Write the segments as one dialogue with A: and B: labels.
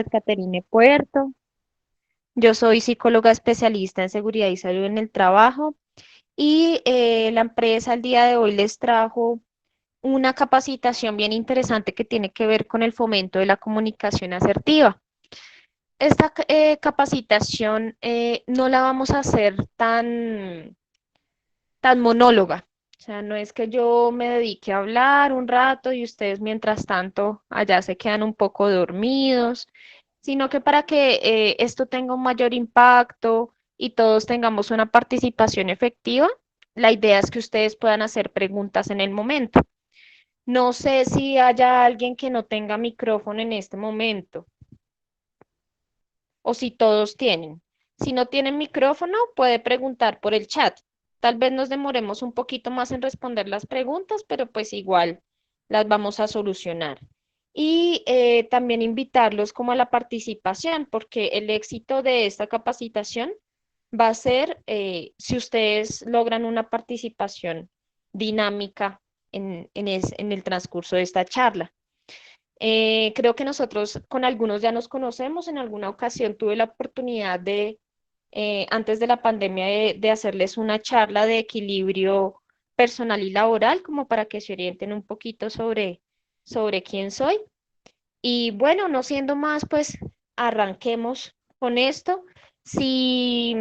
A: Caterine Puerto. Yo soy psicóloga especialista en seguridad y salud en el trabajo y la empresa el día de hoy les trajo una capacitación bien interesante que tiene que ver con el fomento de la comunicación asertiva. Esta capacitación no la vamos a hacer tan monóloga. O sea, no es que yo me dedique a hablar un rato y ustedes mientras tanto allá se quedan un poco dormidos, sino que para que esto tenga un mayor impacto y todos tengamos una participación efectiva, la idea es que ustedes puedan hacer preguntas en el momento. No sé si haya alguien que no tenga micrófono en este momento o si todos tienen. Si no tienen micrófono, puede preguntar por el chat. Tal vez nos demoremos un poquito más en responder las preguntas, pero pues igual las vamos a solucionar. Y también invitarlos como a la participación, porque el éxito de esta capacitación va a ser si ustedes logran una participación dinámica en el transcurso de esta charla. Creo que nosotros con algunos ya nos conocemos. En alguna ocasión tuve la oportunidad antes de la pandemia, de hacerles una charla de equilibrio personal y laboral, como para que se orienten un poquito sobre quién soy. Y bueno, no siendo más, pues arranquemos con esto. Si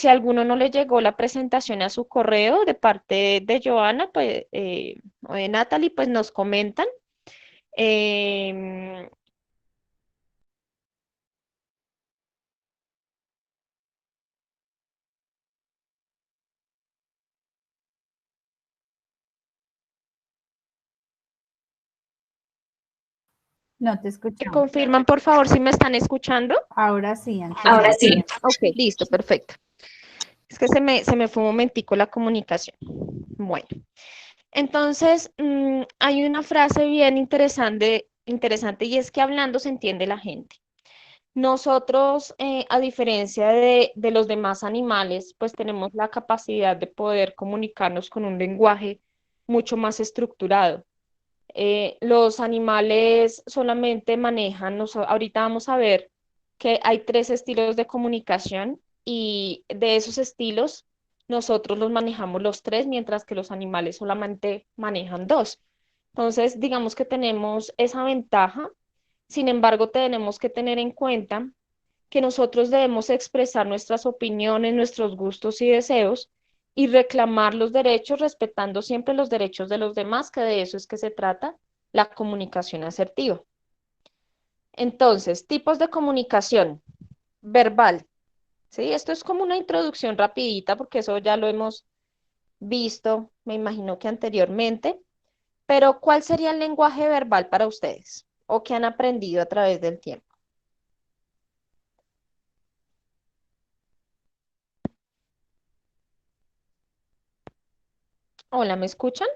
A: a alguno no le llegó la presentación a su correo de parte de Joana, pues, o de Natalie, pues nos comentan. Em,
B: No te
A: ¿Me
B: escuchamos.
A: confirman, por favor, si me están escuchando?
B: Ahora sí, antes
A: Ahora
B: no.
A: sí. Ok, listo, perfecto. Es que se me fue un momentico la comunicación. Bueno, entonces hay una frase bien interesante y es que hablando se entiende la gente. Nosotros, a diferencia de los demás animales, pues tenemos la capacidad de poder comunicarnos con un lenguaje mucho más estructurado. Los animales solamente manejan, ahorita vamos a ver que hay tres estilos de comunicación y de esos estilos nosotros los manejamos los tres, mientras que los animales solamente manejan dos. Entonces, digamos que tenemos esa ventaja. Sin embargo, tenemos que tener en cuenta que nosotros debemos expresar nuestras opiniones, nuestros gustos y deseos y reclamar los derechos, respetando siempre los derechos de los demás, que de eso es que se trata la comunicación asertiva. Entonces, tipos de comunicación verbal. ¿Sí? Esto es como una introducción rapidita porque eso ya lo hemos visto, me imagino que anteriormente, pero ¿cuál sería el lenguaje verbal para ustedes o que han aprendido a través del tiempo? Hola, ¿me escuchan?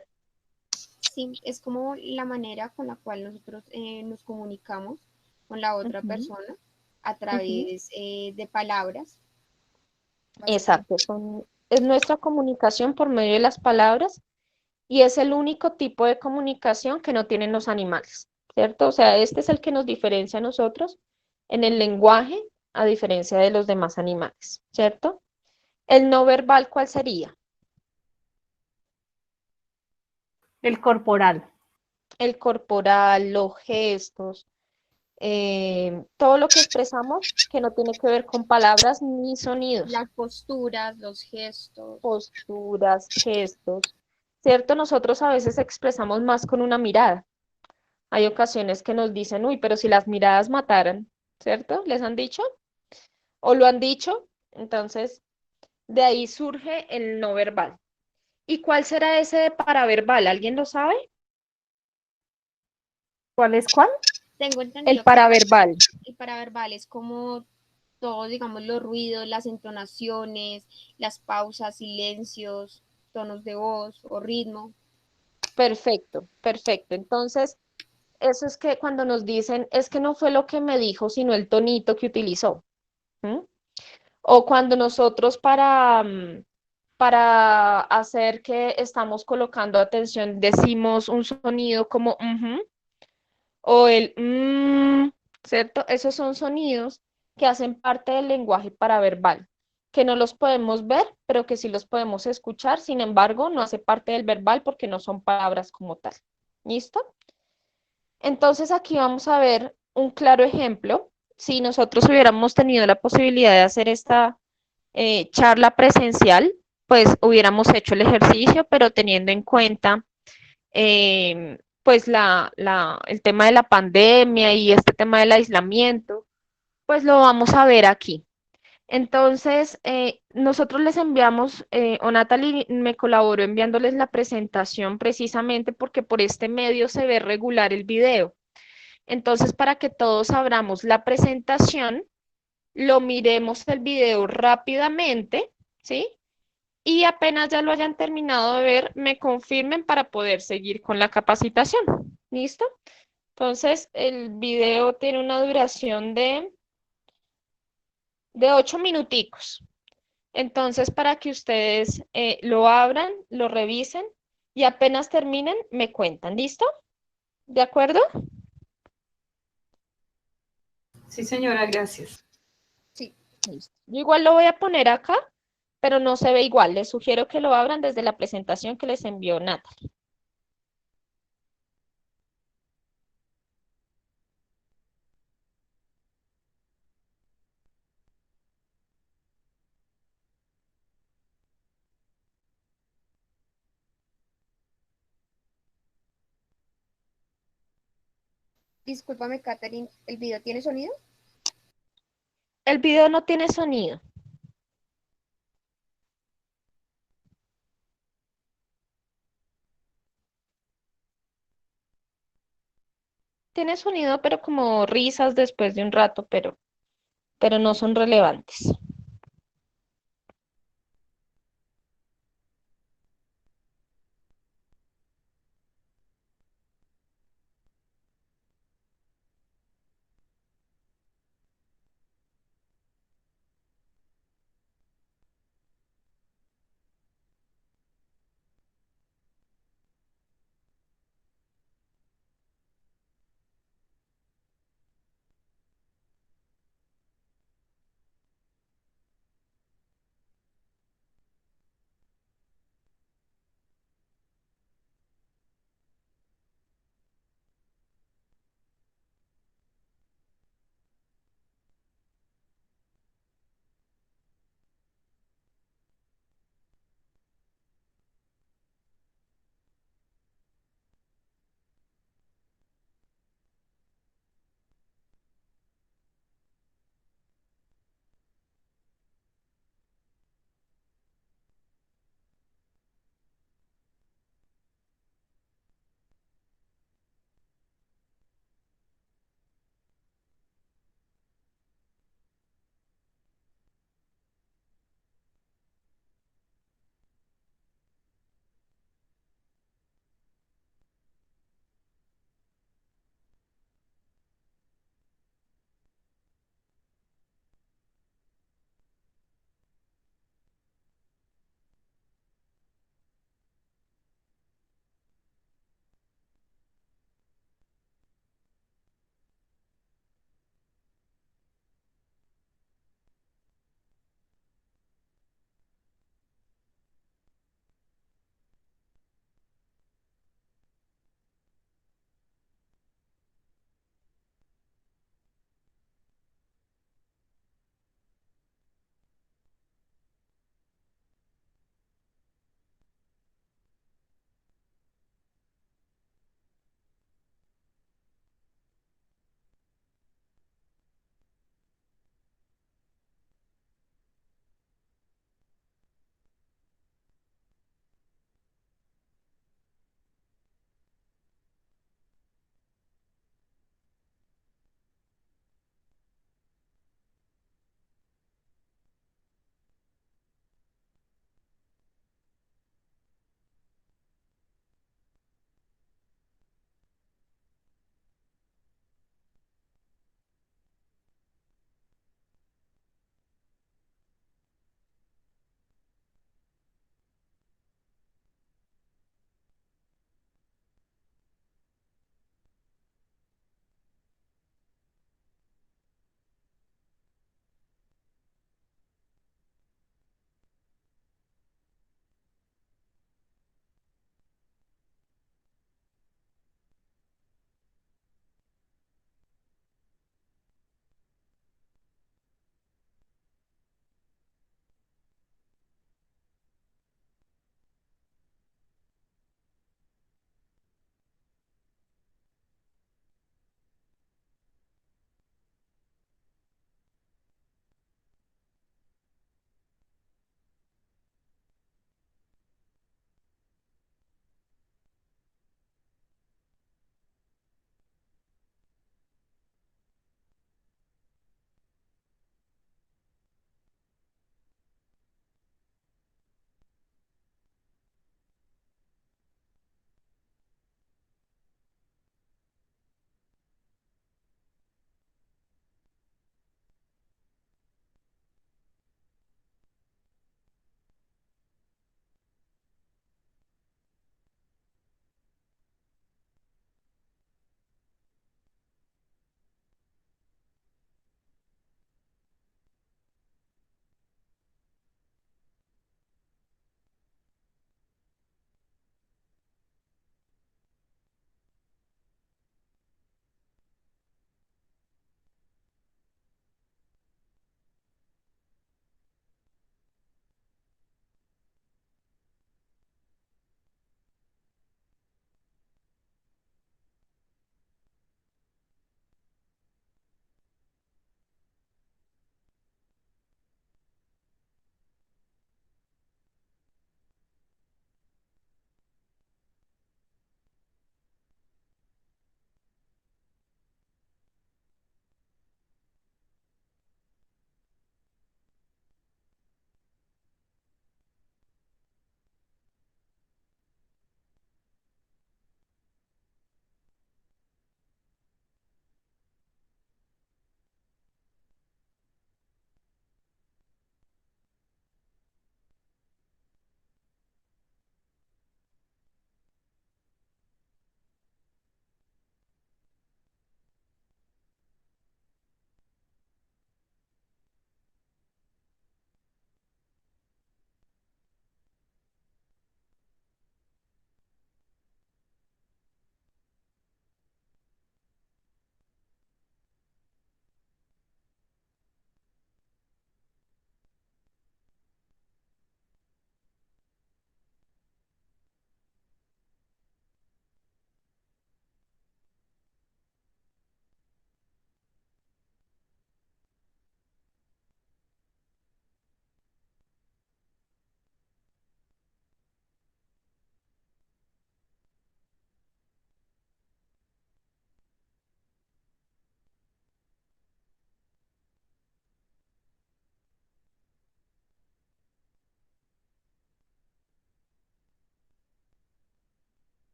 C: Sí, es como la manera con la cual nosotros nos comunicamos con la otra
A: Ujú,
C: persona a
A: ujú.
C: través de palabras, básicamente.
A: Exacto, es nuestra comunicación por medio de las palabras y es el único tipo de comunicación que no tienen los animales, ¿cierto? O sea, este es el que nos diferencia a nosotros en el lenguaje, a diferencia de los demás animales, ¿cierto? El no verbal, ¿cuál sería?
B: El corporal.
A: El corporal, los gestos, todo lo que expresamos que no tiene que ver con palabras ni sonidos.
C: Las posturas, los gestos.
A: Posturas, gestos, ¿cierto? Nosotros a veces expresamos más con una mirada. Hay ocasiones que nos dicen, uy, pero si las miradas mataran, ¿cierto? ¿Les han dicho? ¿O lo han dicho? Entonces, de ahí surge el no verbal. ¿Y cuál será ese de paraverbal? ¿Alguien lo sabe?
B: ¿Cuál es cuál?
C: Tengo
A: El
C: entendido que
A: paraverbal.
C: el paraverbal es como todos, digamos, los ruidos, las entonaciones, las pausas, silencios, tonos de voz o ritmo.
A: Perfecto, perfecto. Entonces, eso es que cuando nos dicen, es que no fue lo que me dijo, sino el tonito que utilizó. ¿M? O cuando nosotros para hacer que estamos colocando atención decimos un sonido como "ujú", o el ¿cierto? Esos son sonidos que hacen parte del lenguaje paraverbal, que no los podemos ver, pero que sí los podemos escuchar, sin embargo, no hace parte del verbal porque no son palabras como tal. ¿Listo? Entonces aquí vamos a ver un claro ejemplo. Si nosotros hubiéramos tenido la posibilidad de hacer esta charla presencial, pues hubiéramos hecho el ejercicio, pero teniendo en cuenta pues el tema de la pandemia y este tema del aislamiento, pues lo vamos a ver aquí. Entonces, nosotros les enviamos, o Natalie me colaboró enviándoles la presentación precisamente porque por este medio se ve regular el video. Entonces, para que todos abramos la presentación, lo miremos el video rápidamente, ¿sí? Y apenas ya lo hayan terminado de ver, me confirmen para poder seguir con la capacitación. ¿Listo? Entonces, el video tiene una duración de 8 minuticos. Entonces, para que ustedes lo abran, lo revisen y apenas terminen, me cuentan. ¿Listo? ¿De acuerdo?
D: Sí, señora, gracias.
C: Sí.
A: Listo. Yo igual lo voy a poner acá, pero no se ve igual. Les sugiero que lo abran desde la presentación que les envió Natalie.
C: Discúlpame, Katherine, ¿el video tiene sonido?
A: El video no tiene sonido. Tiene sonido, pero como risas después de un rato, pero no son relevantes.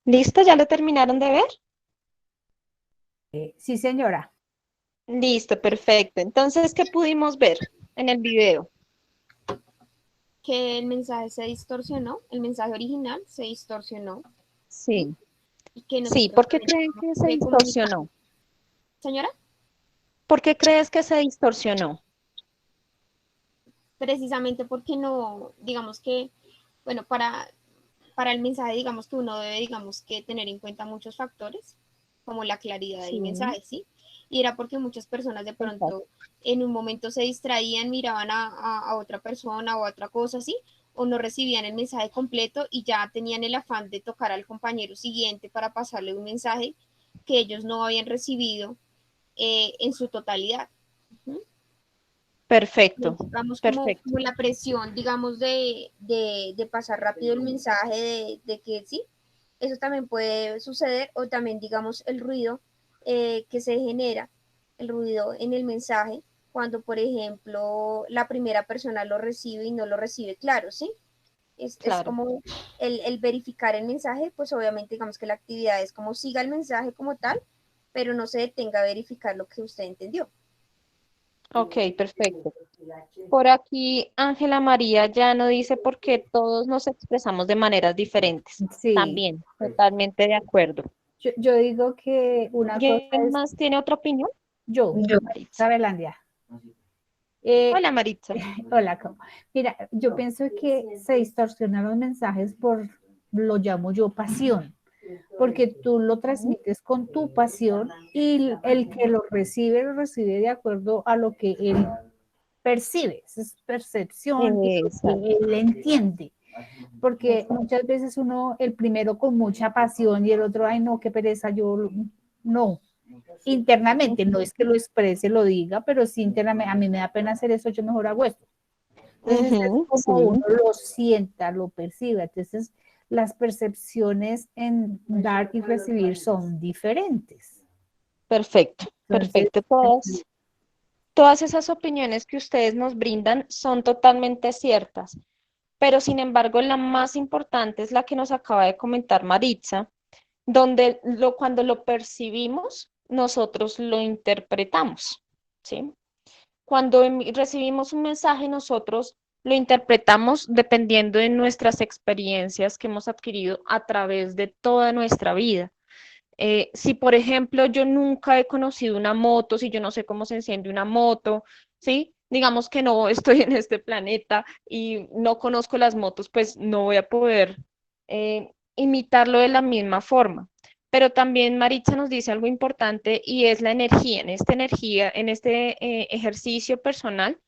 A: ¿Listo? ¿Ya lo terminaron de ver?
B: Sí, señora.
A: Listo, perfecto. Entonces, ¿qué pudimos ver en el video?
C: Que el mensaje se distorsionó, el mensaje original se distorsionó, ¿sí?
A: Sí,
C: Y que
A: sí,
C: nosotros
A: ¿por qué creen
C: tenemos
A: que se
C: que comunicar.
A: distorsionó?
C: Señora,
A: ¿Por qué crees que se distorsionó?
C: precisamente porque no, digamos que, bueno, para el mensaje, digamos que uno debe, digamos que tener en cuenta muchos factores, como la claridad del
A: Sí,
C: mensaje, ¿sí? Y era porque muchas personas de
A: exacto.
C: pronto en un momento se distraían, miraban a otra persona o a otra cosa, ¿sí? O no recibían el mensaje completo y ya tenían el afán de tocar al compañero siguiente para pasarle un mensaje que ellos no habían recibido en su totalidad. ¿Sí?
A: Perfecto,
C: Digamos
A: perfecto.
C: como la presión, digamos, de pasar rápido el mensaje de que sí, eso también puede suceder, o también, digamos, el ruido que se genera, el ruido en el mensaje, cuando, por ejemplo, la primera persona lo recibe y no lo recibe claro, ¿sí? Es
A: Claro.
C: como el verificar el mensaje, pues obviamente digamos que la actividad es como siga el mensaje como tal, pero no se detenga a verificar lo que usted entendió.
A: Ok, perfecto. Por aquí, Ángela María ya no dice por qué todos nos expresamos de maneras diferentes.
B: Sí,
A: También, totalmente de acuerdo.
B: yo digo que una cosa
A: ¿Quién
B: es
A: más tiene otra opinión?
B: yo,
A: Maritza.
B: Rabelandia. Eh,
A: Hola, Maritza.
B: hola, mira, yo pienso que se distorsionan los mensajes por, lo llamo yo, pasión, porque tú lo transmites con tu pasión y el que lo recibe de acuerdo a lo que él percibe, es percepción y lo
A: Exacto.
B: que él entiende. Porque muchas veces uno, el primero con mucha pasión y el otro, ay no, qué pereza, yo no. Internamente, no es que lo exprese, lo diga, pero sí internamente, a mí me da pena hacer eso, yo mejor hago esto. Entonces es
A: Ujú,
B: como uno
A: sí,
B: lo sienta, lo percibe. Entonces las percepciones en dar y recibir son diferentes.
A: perfecto,
B: Entonces,
A: perfecto. Todas esas opiniones que ustedes nos brindan son totalmente ciertas, pero sin embargo, la más importante es la que nos acaba de comentar Maritza, donde cuando lo percibimos, nosotros lo interpretamos, ¿sí? Cuando recibimos un mensaje, nosotros lo interpretamos dependiendo de nuestras experiencias que hemos adquirido a través de toda nuestra vida. Si, por ejemplo, yo nunca he conocido una moto, si yo no sé cómo se enciende una moto, ¿sí? Digamos que no estoy en este planeta y no conozco las motos, pues no voy a poder imitarlo de la misma forma. Pero también Maritza nos dice algo importante y es la energía. En esta energía, en este ejercicio personal,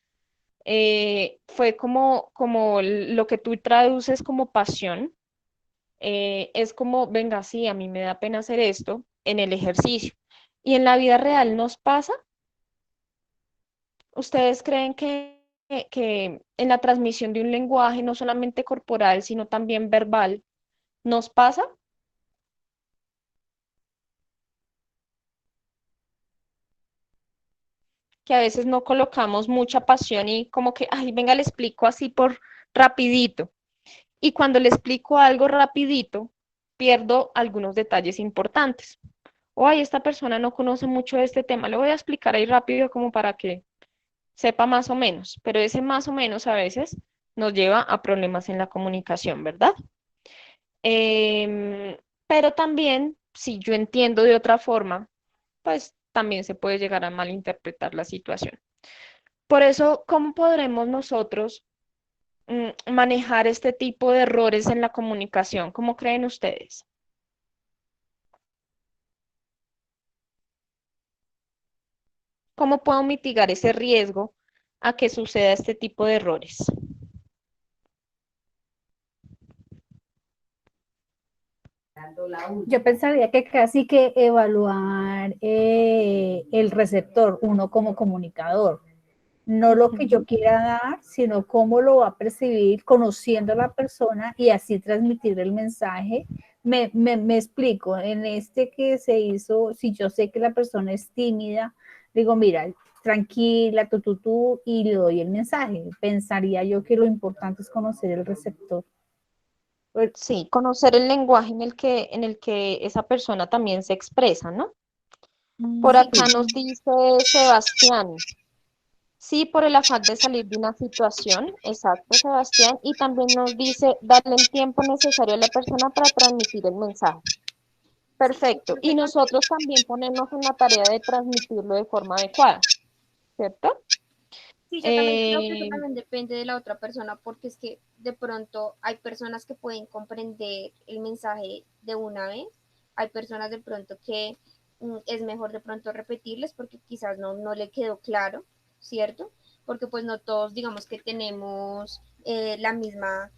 A: fue como lo que tú traduces como pasión, es como, venga, sí, a mí me da pena hacer esto en el ejercicio. Y en la vida real nos pasa. ¿Ustedes creen que en la transmisión de un lenguaje, no solamente corporal, sino también verbal, nos pasa? Que a veces no colocamos mucha pasión y como que, ay, venga, le explico así por rapidito. Y cuando le explico algo rapidito, pierdo algunos detalles importantes. O, ay, esta persona no conoce mucho de este tema, le voy a explicar ahí rápido como para que sepa más o menos, pero ese más o menos a veces nos lleva a problemas en la comunicación, ¿verdad? Pero también, si yo entiendo de otra forma, pues también se puede llegar a malinterpretar la situación. Por eso, ¿cómo podremos nosotros manejar este tipo de errores en la comunicación? ¿Cómo creen ustedes? ¿Cómo puedo mitigar ese riesgo a que suceda este tipo de errores?
B: yo pensaría que casi que evaluar el receptor, uno como comunicador, no lo que yo
A: Ujú.
B: quiera dar, sino cómo lo va a percibir conociendo a la persona y así transmitir el mensaje. Me explico, en este que se hizo, si yo sé que la persona es tímida, digo, mira, tranquila, tú, y le doy el mensaje. Pensaría yo que lo importante es conocer el receptor.
A: Sí, conocer el lenguaje en el que esa persona también se expresa, ¿no? Por
C: Sí,
A: acá nos dice Sebastián. Sí, por el afán de salir de una situación, exacto, Sebastián, y también nos dice darle el tiempo necesario a la persona para transmitir el mensaje. Perfecto. Y nosotros también ponernos en la tarea de transmitirlo de forma adecuada, ¿cierto?
C: sí, yo también creo que eso
A: Eh,
C: también depende de la otra persona, porque es que de pronto hay personas que pueden comprender el mensaje de una vez, hay personas de pronto que es mejor de pronto repetirles porque quizás no le quedó claro, ¿cierto? Porque pues no todos digamos que tenemos la misma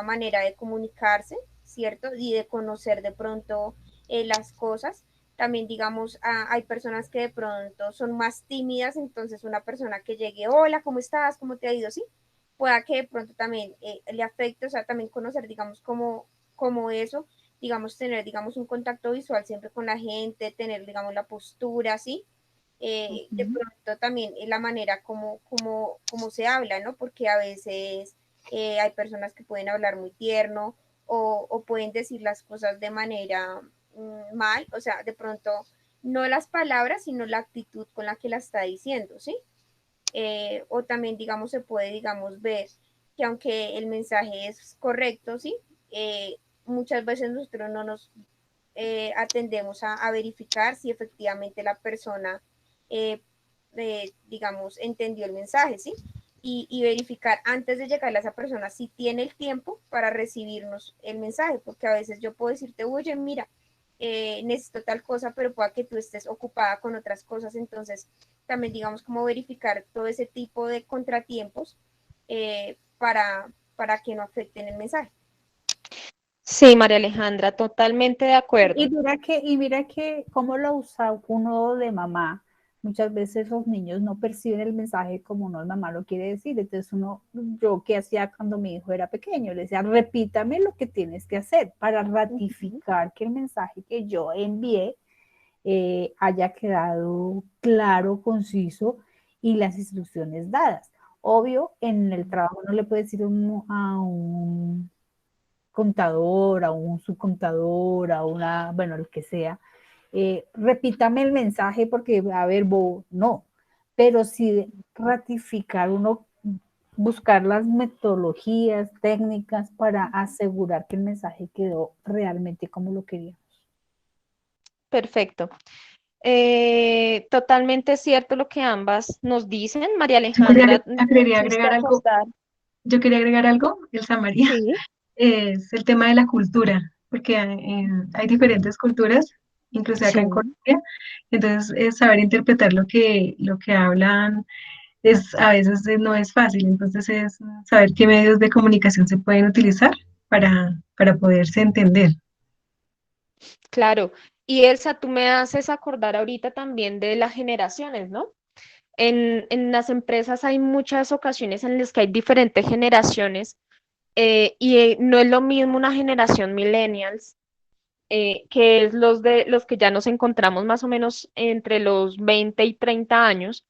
C: manera de comunicarse, ¿cierto? Y de conocer de pronto las cosas. También, digamos, hay personas que de pronto son más tímidas, entonces una persona que llegue, hola, ¿cómo estás? ¿Cómo te ha ido? Sí, pueda que de pronto también le afecte, o sea, también conocer, digamos, como eso, digamos, tener, digamos, un contacto visual siempre con la gente, tener, digamos, la postura, ¿sí? De
B: Ujú.
C: pronto también la manera como se habla, ¿no? Porque a veces hay personas que pueden hablar muy tierno o pueden decir las cosas de manera mal, o sea, de pronto no las palabras, sino la actitud con la que la está diciendo, ¿sí? O también, digamos, se puede, digamos, ver que aunque el mensaje es correcto, ¿sí? Muchas veces nosotros no nos atendemos a verificar si efectivamente la persona, eh, digamos, entendió el mensaje, ¿sí? Y verificar antes de llegarle a esa persona si tiene el tiempo para recibirnos el mensaje, porque a veces yo puedo decirte, oye, mira, necesito tal cosa, pero pueda que tú estés ocupada con otras cosas, entonces también digamos como verificar todo ese tipo de contratiempos para que no afecten el mensaje.
A: sí, María Alejandra, totalmente de acuerdo.
B: Y mira que cómo lo usa uno de mamá. Muchas veces los niños no perciben el mensaje como uno de mamá lo quiere decir. Entonces yo qué hacía cuando mi hijo era pequeño, le decía, repítame lo que tienes que hacer para
A: Ujú.
B: ratificar que el mensaje que yo envié haya quedado claro, conciso y las instrucciones dadas. Obvio, en el trabajo no le puede decir a un contador, a un subcontador, a una, bueno, el que sea, repítame el mensaje porque, a ver, no, pero sí ratificar uno, buscar las metodologías, técnicas para asegurar que el mensaje quedó realmente como lo queríamos.
A: Perfecto. Totalmente cierto lo que ambas nos dicen. María
E: Yo
A: Alejandra, me
E: quería
A: hiciste
E: agregar algo,
A: acordar.
E: Elsa María,
A: Sí,
E: es el tema de la cultura, porque hay diferentes culturas, incluso acá
A: sí.
E: en Colombia, entonces saber interpretar lo que hablan a veces no es fácil, entonces es saber qué medios de comunicación se pueden utilizar para poderse entender.
A: Claro. Y Elsa, tú me haces acordar ahorita también de las generaciones, ¿no? En las empresas hay muchas ocasiones en las que hay diferentes generaciones no es lo mismo una generación millennials, que es los que ya nos encontramos más o menos entre los 20 y 30 años,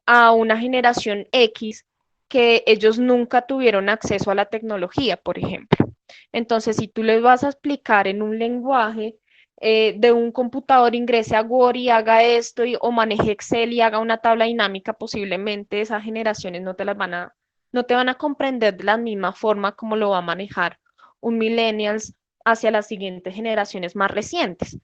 A: a una generación X que ellos nunca tuvieron acceso a la tecnología, por ejemplo. Entonces, si tú les vas a explicar en un lenguaje de un computador, ingrese a Word y haga esto, o maneje Excel y haga una tabla dinámica, posiblemente esas generaciones no te van a comprender de la misma forma como lo va a manejar un millennials hacia las siguientes generaciones más recientes.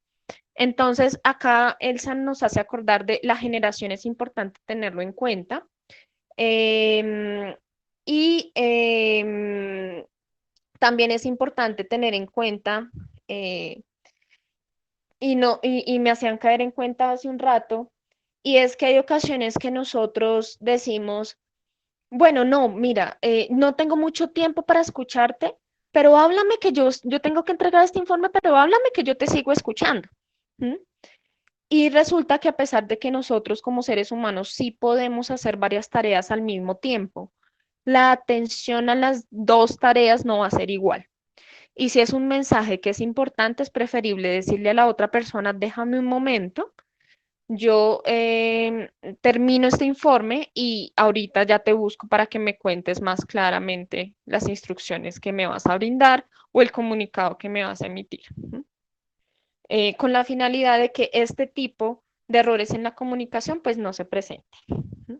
A: Entonces, acá Elsa nos hace acordar de la generación, es importante tenerlo en cuenta. Em, y también es importante tener en cuenta, eh, y me hacían caer en cuenta hace un rato, y es que hay ocasiones que nosotros decimos, bueno, no, mira, no tengo mucho tiempo para escucharte, pero háblame que yo tengo que entregar este informe, pero háblame que yo te sigo escuchando. ¿Mm? Y resulta que a pesar de que nosotros como seres humanos sí podemos hacer varias tareas al mismo tiempo, la atención a las dos tareas no va a ser igual. Y si es un mensaje que es importante, es preferible decirle a la otra persona, déjame un momento, Yo termino este informe y ahorita ya te busco para que me cuentes más claramente las instrucciones que me vas a brindar o el comunicado que me vas a emitir. ¿Mm? Con la finalidad de que este tipo de errores en la comunicación pues no se presente. ¿Mm?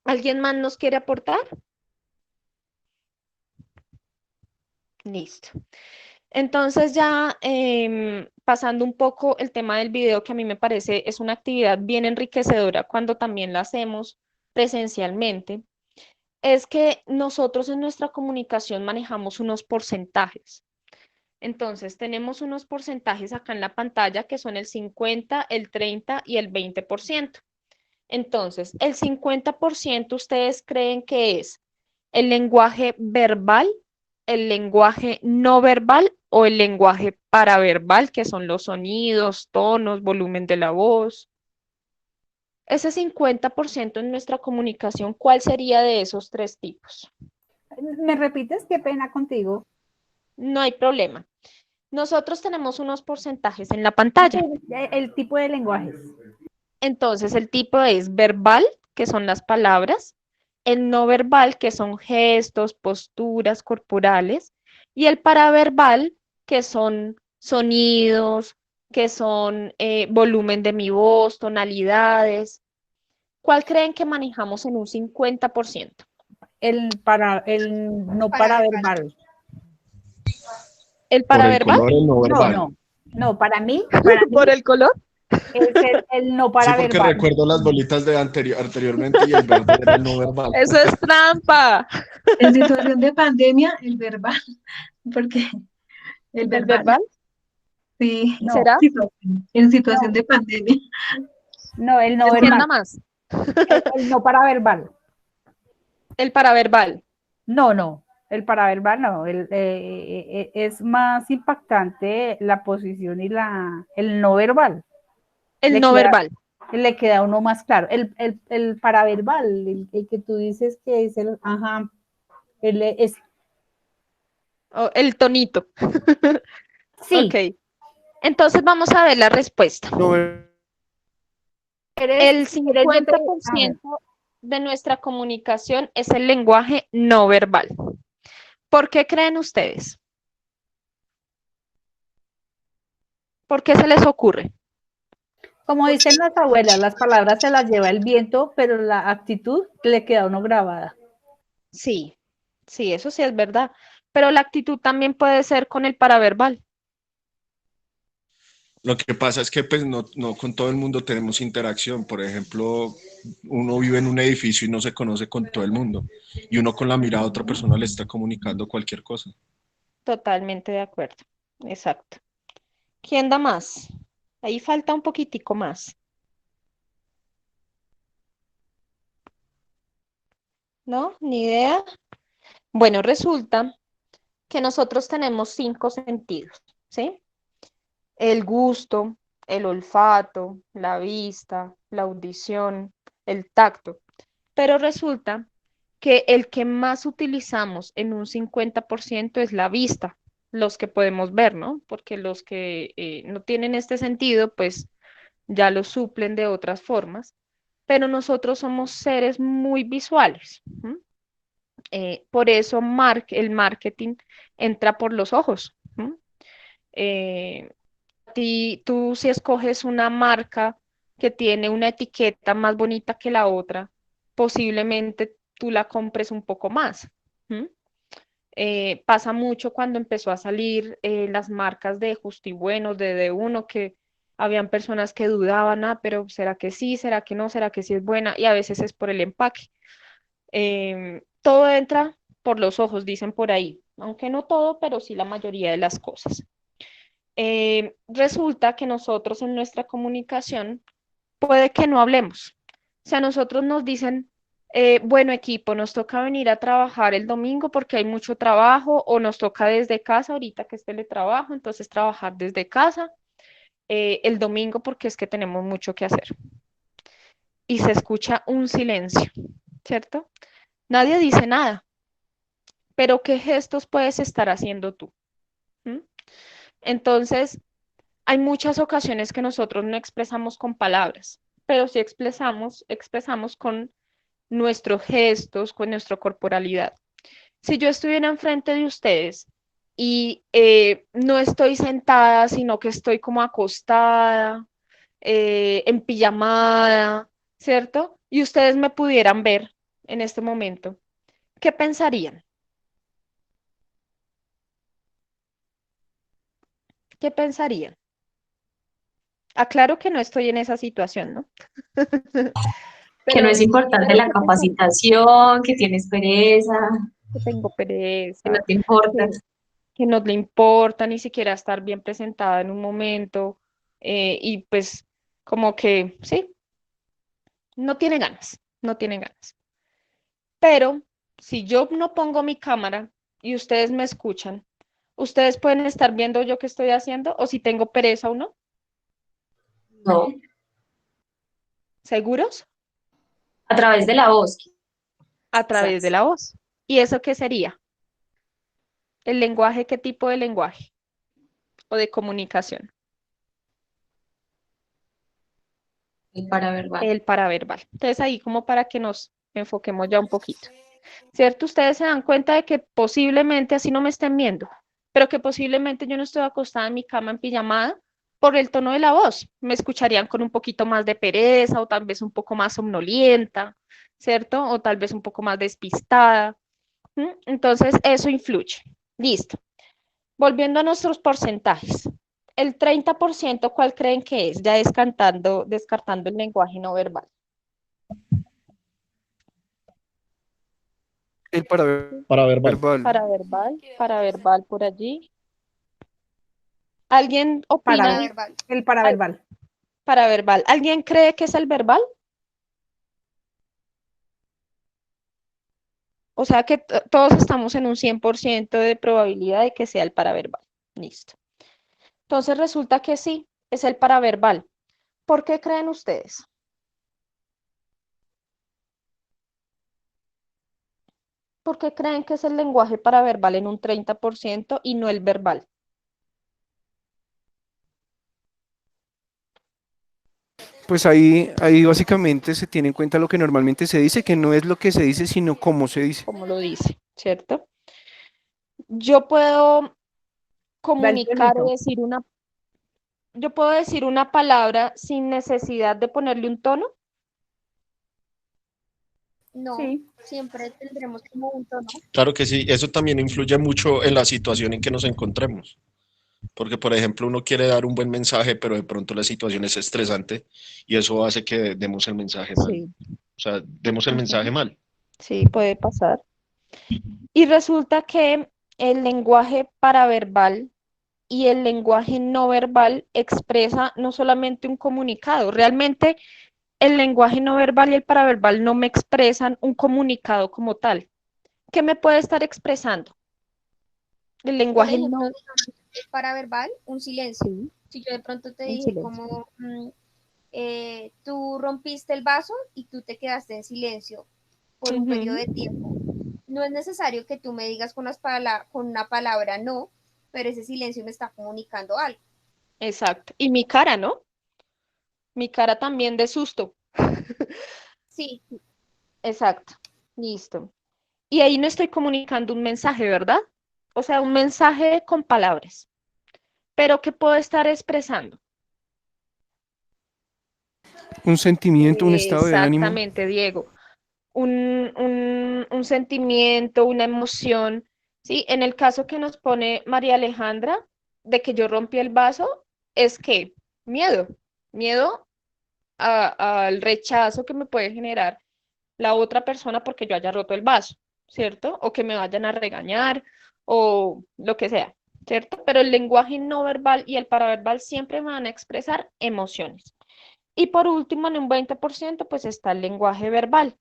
A: ¿Alguien más nos quiere aportar? Listo. Entonces ya pasando un poco el tema del video, que a mí me parece es una actividad bien enriquecedora cuando también la hacemos presencialmente, es que nosotros en nuestra comunicación manejamos unos porcentajes. Entonces tenemos unos porcentajes acá en la pantalla que son el 50, el 30 y el 20%. Entonces, el 50% ustedes creen que es el lenguaje verbal, el lenguaje no verbal o el lenguaje paraverbal, que son los sonidos, tonos, volumen de la voz. Ese 50% en nuestra comunicación, ¿cuál sería de esos tres tipos?
B: ¿Me repites? Qué pena contigo.
A: No hay problema. Nosotros tenemos unos porcentajes en la pantalla.
B: El tipo de lenguajes.
A: Entonces, el tipo es verbal, que son las palabras, el no verbal, que son gestos, posturas corporales, y el paraverbal, que son sonidos, que son volumen de mi voz, tonalidades. ¿Cuál creen que manejamos en un 50%?
B: El no
C: Para ver,
B: paraverbal.
A: ¿El
F: Por el
A: paraverbal?
F: color no
B: No,
F: verbal.
B: no, para mí
A: ¿Por el color?
B: es el no
F: Sí, porque
B: paraverbal.
F: recuerdo las bolitas de anteriormente y el verde era el no verbal.
A: Eso es trampa.
E: En situación de pandemia, el verbal, porque el
A: ¿Del
E: verbal,
A: verbal?
E: sí,
B: No,
A: ¿Será?
E: en situación
B: no,
E: de pandemia.
B: no, el no verbal,
A: Entienda más.
B: el no paraverbal.
A: El paraverbal.
B: No, el paraverbal no, es más impactante la posición y el no verbal.
A: El
B: Le
A: no
B: queda,
A: verbal.
B: le queda a uno más claro. El paraverbal, el que tú dices que es ajá, es,
A: Oh, el tonito.
B: sí,
A: Ok. Entonces vamos a ver la respuesta.
F: No,
A: El
B: si quieres yo te, a ver,
A: 50% de nuestra comunicación es el lenguaje no verbal. ¿Por qué creen ustedes? ¿Por qué se les ocurre?
B: como dicen las abuelas, las palabras se las lleva el viento, pero la actitud le queda a uno grabada.
A: Sí, sí, eso sí es verdad. Pero la actitud también puede ser con el paraverbal.
F: lo que pasa es que pues no con todo el mundo tenemos interacción. Por ejemplo, uno vive en un edificio y no se conoce con todo el mundo. Y uno con la mirada a otra persona le está comunicando cualquier cosa.
A: Totalmente de acuerdo. Exacto. ¿Quién da más? Ahí falta un poquitico más. ¿No? Ni idea. Bueno, resulta que nosotros tenemos 5 sentidos, ¿sí? El gusto, el olfato, la vista, la audición, el tacto. Pero resulta que el que más utilizamos en un 50% es la vista, los que podemos ver, ¿no? Porque los que no tienen este sentido, pues ya lo suplen de otras formas, pero nosotros somos seres muy visuales. ¿M? Por eso el marketing entra por los ojos. ¿M? Eh, tú si escoges una marca que tiene una etiqueta más bonita que la otra, posiblemente tú la compres un poco más. ¿M? Pasa mucho cuando empezó a salir las marcas de Justibuenos, de D1, que habían personas que dudaban, pero ¿será que sí? ¿Será que no? ¿Será que sí es buena? Y a veces es por el empaque. Todo entra por los ojos, dicen por ahí, aunque no todo, pero sí la mayoría de las cosas. Resulta que nosotros en nuestra comunicación puede que no hablemos. O sea, nosotros nos dicen, bueno, equipo, nos toca venir a trabajar el domingo porque hay mucho trabajo o nos toca desde casa ahorita que es teletrabajo, entonces trabajar desde casa el domingo porque es que tenemos mucho que hacer. Y se escucha un silencio, ¿cierto? Nadie dice nada, pero ¿qué gestos puedes estar haciendo tú? ¿Mm? Entonces, hay muchas ocasiones que nosotros no expresamos con palabras, pero sí expresamos con nuestros gestos, con nuestra corporalidad. Si yo estuviera enfrente de ustedes y no estoy sentada, sino que estoy como acostada, en pijamada, ¿cierto? Y ustedes me pudieran ver en este momento, ¿qué pensarían? ¿Qué pensarían? Aclaro que no estoy en esa situación, ¿no?
G: Que no es importante
A: Pero
G: la
A: ¿qué pensarían?
G: capacitación, que tienes pereza,
A: Que tengo
G: que no
A: pereza,
G: te importa.
A: que, que no le importa ni siquiera estar bien presentada en un momento, y pues como que, sí, no tiene ganas, no tiene ganas. Pero si yo no pongo mi cámara y ustedes me escuchan, ustedes pueden estar viendo yo qué estoy haciendo o si tengo pereza o no.
G: No,
A: ¿Seguros?
G: a través de la voz.
A: A través de
G: Quizás.
A: la voz. ¿Y eso qué sería? ¿El lenguaje, qué tipo de lenguaje o de comunicación?
G: El paraverbal.
A: El paraverbal. Entonces ahí como para que nos enfoquemos ya un poquito. ¿Cierto? Ustedes se dan cuenta de que posiblemente así no me estén viendo, pero que posiblemente yo no estoy acostada en mi cama en pijamada por el tono de la voz. Me escucharían con un poquito más de pereza o tal vez un poco más somnolienta, ¿cierto? O tal vez un poco más despistada. Entonces, eso influye. Listo. Volviendo a nuestros porcentajes. El 30%, ¿cuál creen que es? Ya descartando el lenguaje no verbal.
H: El
I: Paraverbal.
H: paraverbal.
A: Paraverbal por allí. ¿Alguien opina?
C: Paraverbal.
B: El paraverbal.
A: Paraverbal. ¿Alguien cree que es el verbal? O sea que todos estamos en un 100% de probabilidad de que sea el paraverbal. Listo. Entonces resulta que sí, es el paraverbal. ¿Por qué creen ustedes? ¿Por qué creen que es el lenguaje paraverbal en un 30% y no el verbal?
H: Pues ahí básicamente se tiene en cuenta lo que normalmente se dice, que no es lo que se dice, sino cómo se dice.
A: Como lo dice, ¿cierto? Yo puedo
B: Da el
A: comunicar o
B: tonito.
A: yo puedo decir una palabra sin necesidad de ponerle un tono.
C: No,
B: Sí.
C: siempre tendremos como un tono.
F: Claro que sí, eso también influye mucho en la situación en que nos encontremos. Porque, por ejemplo, uno quiere dar un buen mensaje, pero de pronto la situación es estresante y eso hace que demos el mensaje mal.
A: Sí.
F: O sea, demos el mensaje mal.
A: Sí, puede pasar. Y resulta que el lenguaje paraverbal y el lenguaje no verbal expresa no solamente un comunicado, realmente el lenguaje no verbal y el paraverbal no me expresan un comunicado como tal. ¿Qué me puede estar expresando? El
C: Por
A: lenguaje
C: ejemplo,
A: no,
C: digamos, paraverbal, un silencio.
A: sí,
C: Si yo de pronto te
A: un
C: dije
A: silencio.
C: como tú rompiste el vaso y tú te quedaste en silencio por un periodo de
A: Ujú,
C: tiempo, no es necesario que tú me digas con una palabra no, pero ese silencio me está comunicando algo.
A: exacto. Y mi cara, ¿no? Mi cara también de susto.
C: Sí,
A: Exacto. Listo. Y ahí no estoy comunicando un mensaje, ¿verdad? O sea, un mensaje con palabras. Pero ¿qué puedo estar expresando?
H: Un sentimiento, un estado de ánimo.
A: Exactamente, Diego. Un sentimiento, una emoción, ¿sí? En el caso que nos pone María Alejandra, de que yo rompí el vaso, es que miedo, miedo al rechazo que me puede generar la otra persona porque yo haya roto el vaso, ¿cierto? O que me vayan a regañar o lo que sea, ¿cierto? Pero el lenguaje no verbal y el paraverbal siempre me van a expresar emociones. Y por último, en un 20%, pues está el lenguaje verbal,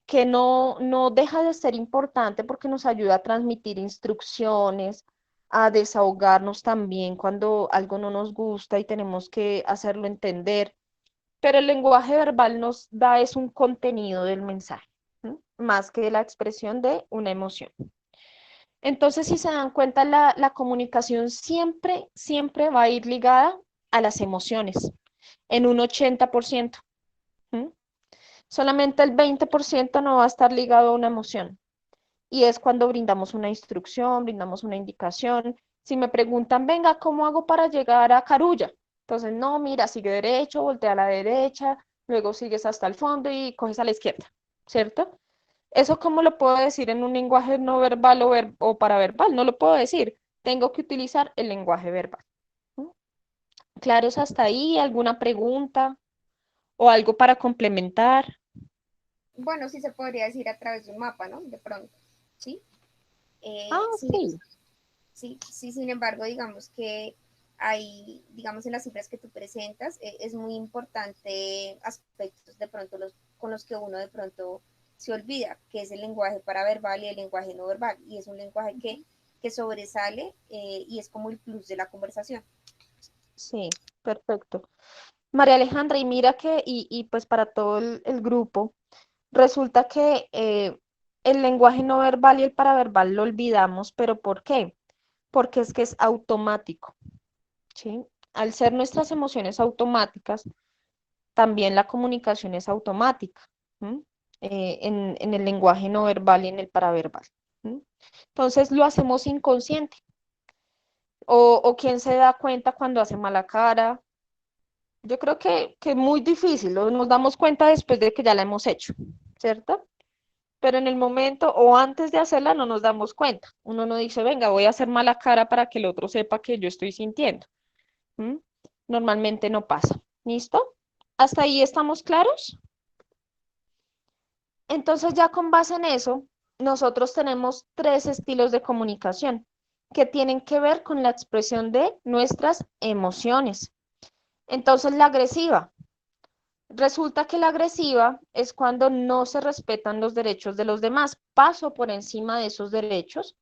A: que no deja de ser importante porque nos ayuda a transmitir instrucciones, a desahogarnos también cuando algo no nos gusta y tenemos que hacerlo entender. Pero el lenguaje verbal nos da es un contenido del mensaje, ¿no? Más que la expresión de una emoción. Entonces, si se dan cuenta, la comunicación siempre va a ir ligada a las emociones, en un 80%. Solamente el 20% no va a estar ligado a una emoción. Y es cuando brindamos una instrucción, brindamos una indicación. Si me preguntan, venga, ¿cómo hago para llegar a Carulla? Entonces, no, mira, sigue derecho, voltea a la derecha, luego sigues hasta el fondo y coges a la izquierda, ¿cierto? ¿Eso cómo lo puedo decir en un lenguaje no verbal o paraverbal? No lo puedo decir. Tengo que utilizar el lenguaje verbal. ¿Mm? ¿Claros hasta ahí? ¿Alguna pregunta o algo para complementar?
C: Bueno, sí se podría decir a través de un mapa, ¿no? De pronto, ¿sí? Sí,
A: Sí.
C: sí, sí, sin embargo, digamos que hay, digamos, en las cifras que tú presentas, es muy importante aspectos de pronto con los que uno de pronto se olvida, que es el lenguaje paraverbal y el lenguaje no verbal, y es un lenguaje que sobresale y es como el plus de la conversación.
A: Sí, perfecto. María Alejandra, y mira que, y pues para todo el grupo, resulta que el lenguaje no verbal y el paraverbal lo olvidamos, pero ¿por qué? Porque es que es automático, ¿sí? Al ser nuestras emociones automáticas, también la comunicación es automática, ¿m? En el lenguaje no verbal y en el paraverbal. ¿M? Entonces lo hacemos inconsciente. O quién se da cuenta cuando hace mala cara. Yo creo que es muy difícil, nos damos cuenta después de que ya la hemos hecho, ¿cierto? Pero en el momento o antes de hacerla no nos damos cuenta. Uno no dice, venga, voy a hacer mala cara para que el otro sepa que yo estoy sintiendo. ¿Mm? Normalmente no pasa. ¿Listo? ¿Hasta ahí estamos claros? Entonces ya con base en eso, nosotros tenemos 3 estilos de comunicación que tienen que ver con la expresión de nuestras emociones. Entonces la agresiva. Resulta que la agresiva es cuando no se respetan los derechos de los demás. Paso por encima de esos derechos.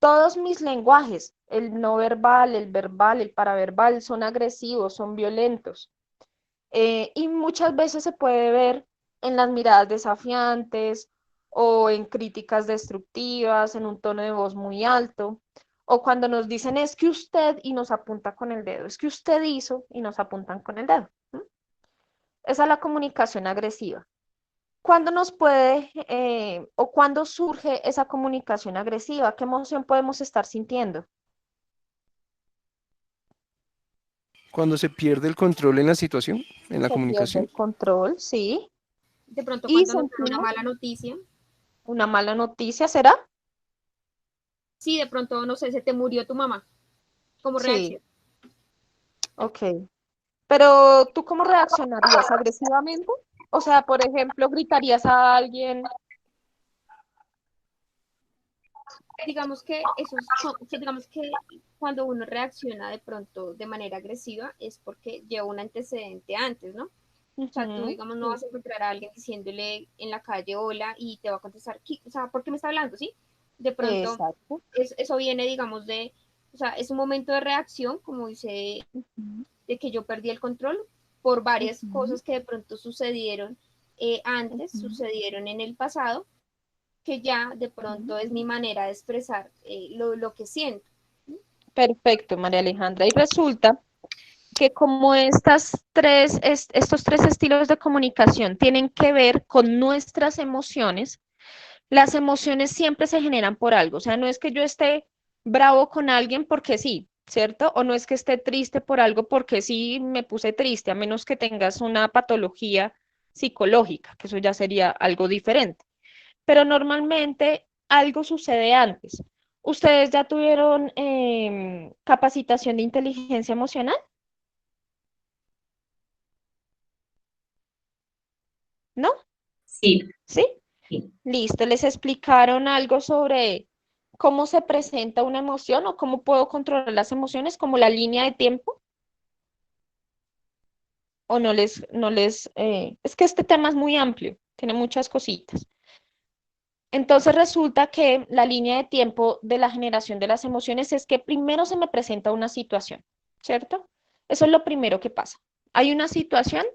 A: Todos mis lenguajes, el no verbal, el verbal, el paraverbal, son agresivos, son violentos. Y muchas veces se puede ver en las miradas desafiantes o en críticas destructivas, en un tono de voz muy alto, o cuando nos dicen es que usted y nos apunta con el dedo, es que usted hizo y nos apuntan con el dedo. ¿Mm? Esa es la comunicación agresiva. ¿Cuándo nos puede o cuándo surge esa comunicación agresiva? ¿Qué emoción podemos estar sintiendo?
H: Cuando se pierde el control en la situación, en la
A: Se pierde
H: comunicación.
A: el control, sí.
C: De pronto
A: Y
C: cuando nos dan una
A: sentimos
C: mala noticia,
A: una mala noticia, ¿será?
C: sí, de pronto, no sé, se te murió tu mamá, como
A: Sí,
C: reacción.
A: ok. Pero ¿tú cómo reaccionarías? ¿Agresivamente? O sea, por ejemplo, gritarías a alguien.
C: Digamos que digamos que cuando uno reacciona de pronto de manera agresiva es porque lleva un antecedente antes, ¿no? O sea, tú,
A: Ujú,
C: digamos, no vas a encontrar a alguien diciéndole en la calle hola y te va a contestar, o sea, ¿por qué me está hablando? ¿Sí? De pronto,
A: exacto.
C: eso viene, digamos, o sea, es un momento de reacción, como dice,
A: Ujú,
C: de que yo perdí el control por varias
A: ujú,
C: cosas que de pronto sucedieron antes,
A: ujú,
C: sucedieron en el pasado, que ya de
A: ujú.
C: pronto es mi manera de expresar lo que siento.
A: Perfecto, María Alejandra. Y resulta que como estos 3 estilos de comunicación tienen que ver con nuestras emociones, las emociones siempre se generan por algo. O sea, no es que yo esté bravo con alguien porque sí, ¿cierto? O no es que esté triste por algo porque sí me puse triste, a menos que tengas una patología psicológica, que eso ya sería algo diferente. Pero normalmente algo sucede antes. ¿Ustedes ya tuvieron capacitación de inteligencia emocional? ¿No?
G: Sí,
A: ¿Sí?
G: sí.
A: Listo. ¿Les explicaron algo sobre cómo se presenta una emoción o cómo puedo controlar las emociones, como la línea de tiempo? ¿O es que este tema es muy amplio, tiene muchas cositas. Entonces resulta que la línea de tiempo de la generación de las emociones es que primero se me presenta una situación, ¿cierto? Eso es lo primero que pasa. Hay una situación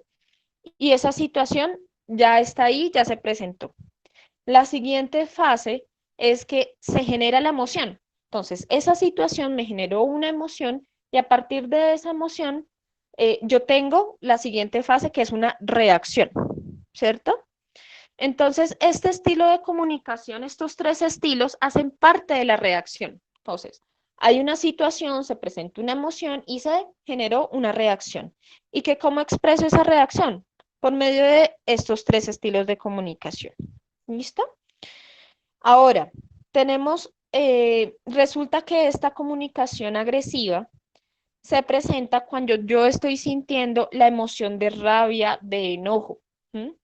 A: y esa situación ya está ahí, ya se presentó. La siguiente fase es que se genera la emoción. Entonces, esa situación me generó una emoción y a partir de esa emoción, yo tengo la siguiente fase que es una reacción, ¿cierto? Entonces, este estilo de comunicación, estos tres estilos, hacen parte de la reacción. Entonces, hay una situación, se presenta una emoción y se generó una reacción. ¿Y que cómo expreso esa reacción? Por medio de estos tres estilos de comunicación. ¿Listo? Ahora, resulta que esta comunicación agresiva se presenta cuando yo estoy sintiendo la emoción de rabia, de enojo. ¿M?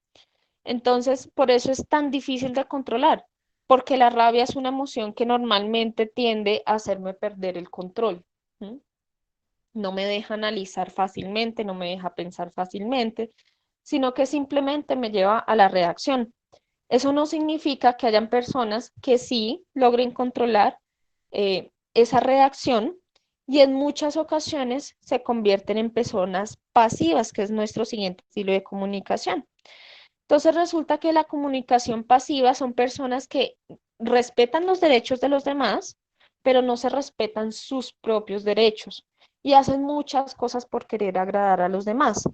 A: Entonces, por eso es tan difícil de controlar, porque la rabia es una emoción que normalmente tiende a hacerme perder el control. ¿M? No me deja analizar fácilmente, no me deja pensar fácilmente, sino que simplemente me lleva a la reacción. Eso no significa que hayan personas que sí logren controlar esa reacción y en muchas ocasiones se convierten en personas pasivas, que es nuestro siguiente estilo de comunicación. Entonces resulta que la comunicación pasiva son personas que respetan los derechos de los demás, pero no se respetan sus propios derechos y hacen muchas cosas por querer agradar a los demás.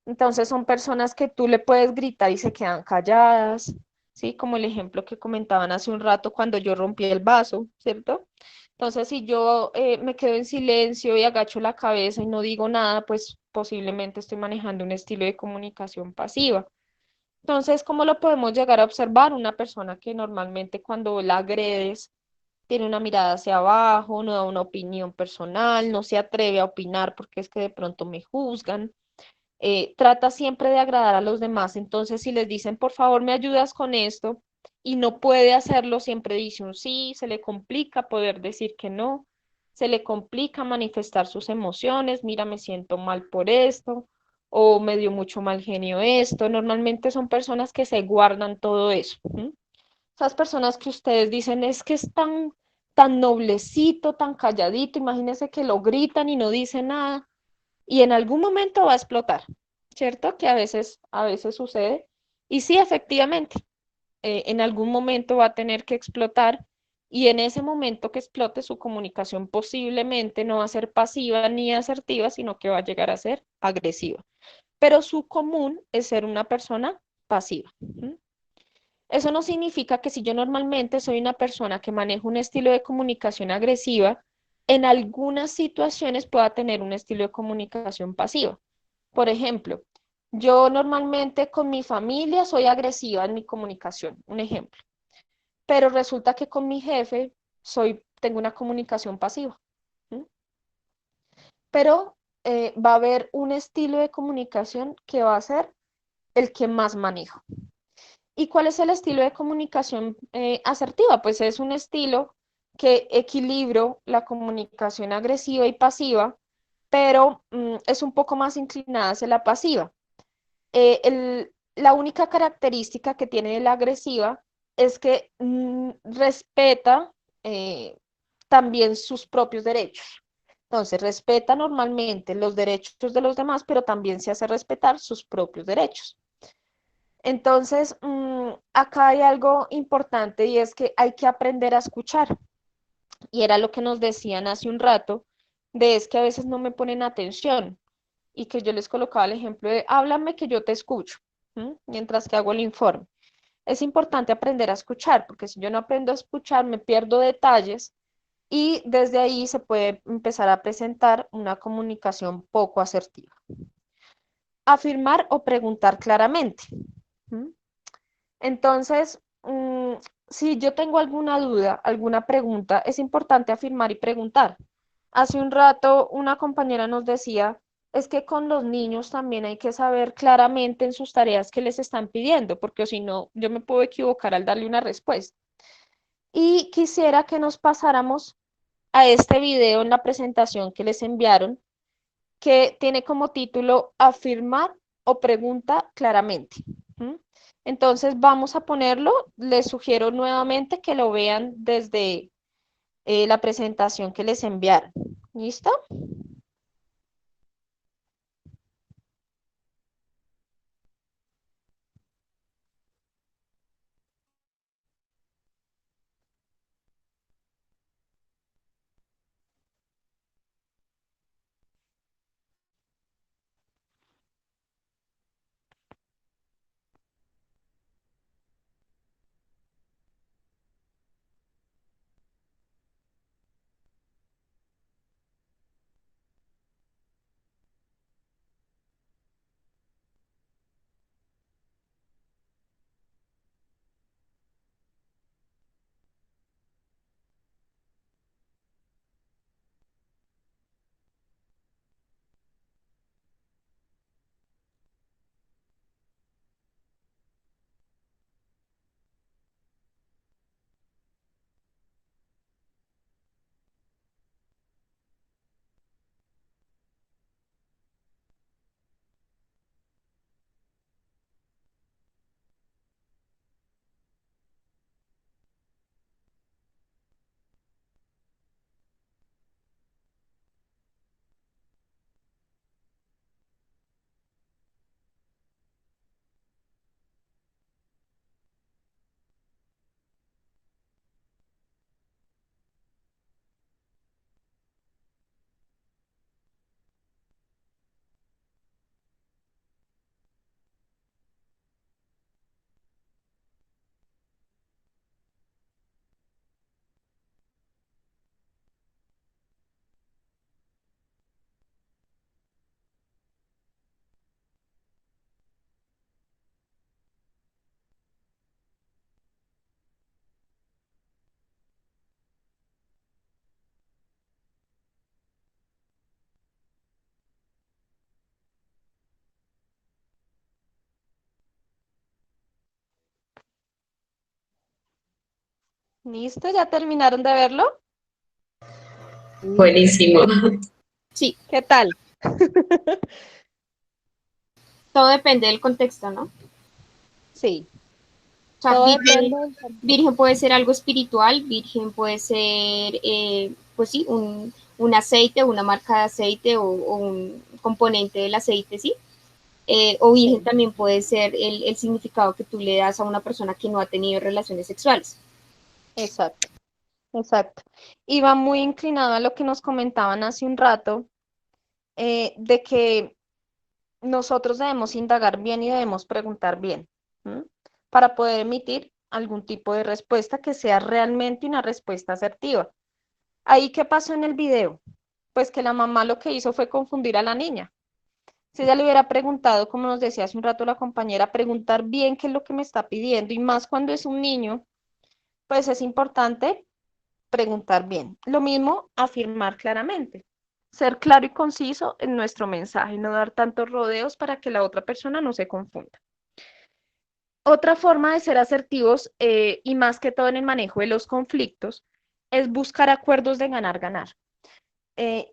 A: Entonces son personas que tú le puedes gritar y se quedan calladas, ¿sí? Como el ejemplo que comentaban hace un rato cuando yo rompí el vaso, ¿cierto? Entonces si yo me quedo en silencio y agacho la cabeza y no digo nada, pues posiblemente estoy manejando un estilo de comunicación pasiva. Entonces, ¿cómo lo podemos llegar a observar? Una persona que normalmente cuando la agredes tiene una mirada hacia abajo, no da una opinión personal, no se atreve a opinar porque es que de pronto me juzgan, trata siempre de agradar a los demás. Entonces, si les dicen, por favor, me ayudas con esto y no puede hacerlo, siempre dice un sí, se le complica poder decir que no, se le complica manifestar sus emociones, mira, me siento mal por esto o me dio mucho mal genio esto. Normalmente son personas que se guardan todo eso. ¿M? Esas personas que ustedes dicen es que es tan noblecito, tan calladito, imagínense que lo gritan y no dice nada y en algún momento va a explotar, ¿cierto? Que a veces sucede. Y sí, efectivamente, en algún momento va a tener que explotar y en ese momento que explote su comunicación posiblemente no va a ser pasiva ni asertiva, sino que va a llegar a ser agresiva. Pero su común es ser una persona pasiva. ¿M? Eso no significa que si yo normalmente soy una persona que maneja un estilo de comunicación agresiva, en algunas situaciones pueda tener un estilo de comunicación pasiva. Por ejemplo, yo normalmente con mi familia soy agresiva en mi comunicación, un ejemplo, pero resulta que con mi jefe tengo una comunicación pasiva. ¿M? Pero va a haber un estilo de comunicación que va a ser el que más manejo. ¿Y cuál es el estilo de comunicación asertiva? Pues es un estilo que equilibro la comunicación agresiva y pasiva, pero es un poco más inclinada hacia la pasiva. La única característica que tiene la agresiva es que respeta eh, también sus propios derechos. Entonces, respeta normalmente los derechos de los demás, pero también se hace respetar sus propios derechos. Entonces, acá hay algo importante y es que hay que aprender a escuchar. Y era lo que nos decían hace un rato, de es que a veces no me ponen atención y que yo les colocaba el ejemplo de háblame que yo te escucho, mientras que hago el informe. Es importante aprender a escuchar, porque si yo no aprendo a escuchar, me pierdo detalles y desde ahí se puede empezar a presentar una comunicación poco asertiva. Afirmar o preguntar claramente. ¿M? Entonces, si yo tengo alguna duda, alguna pregunta, es importante afirmar y preguntar. Hace un rato una compañera nos decía, es que con los niños también hay que saber claramente en sus tareas qué les están pidiendo, porque si no, yo me puedo equivocar al darle una respuesta. Y quisiera que nos pasáramos a este video en la presentación que les enviaron, que tiene como título Afirmar o pregunta claramente. ¿M? Entonces vamos a ponerlo. Les sugiero nuevamente que lo vean desde la presentación que les enviaron. ¿Listo? ¿Listo? ¿Ya terminaron de verlo?
G: Buenísimo.
C: Sí,
A: ¿Qué tal?
C: todo depende del contexto, ¿no?
A: Sí,
C: O sea,
A: todo
C: virgen,
A: depende del contexto.
C: virgen puede ser algo espiritual, virgen puede ser, pues sí, un aceite, una marca de aceite o un componente del aceite, ¿sí? O virgen
A: Sí,
C: también puede ser el significado que tú le das a una persona que no ha tenido relaciones sexuales.
A: exacto, exacto. Y va muy inclinado a lo que nos comentaban hace un rato, de que nosotros debemos indagar bien y debemos preguntar bien, ¿m? Para poder emitir algún tipo de respuesta que sea realmente una respuesta asertiva. Ahí, ¿qué pasó en el video? Pues que la mamá lo que hizo fue confundir a la niña. Si ella le hubiera preguntado, como nos decía hace un rato la compañera, preguntar bien qué es lo que me está pidiendo y más cuando es un niño, pues es importante preguntar bien. Lo mismo, afirmar claramente. Ser claro y conciso en nuestro mensaje, no dar tantos rodeos para que la otra persona no se confunda. Otra forma de ser asertivos, y más que todo en el manejo de los conflictos, es buscar acuerdos de ganar-ganar.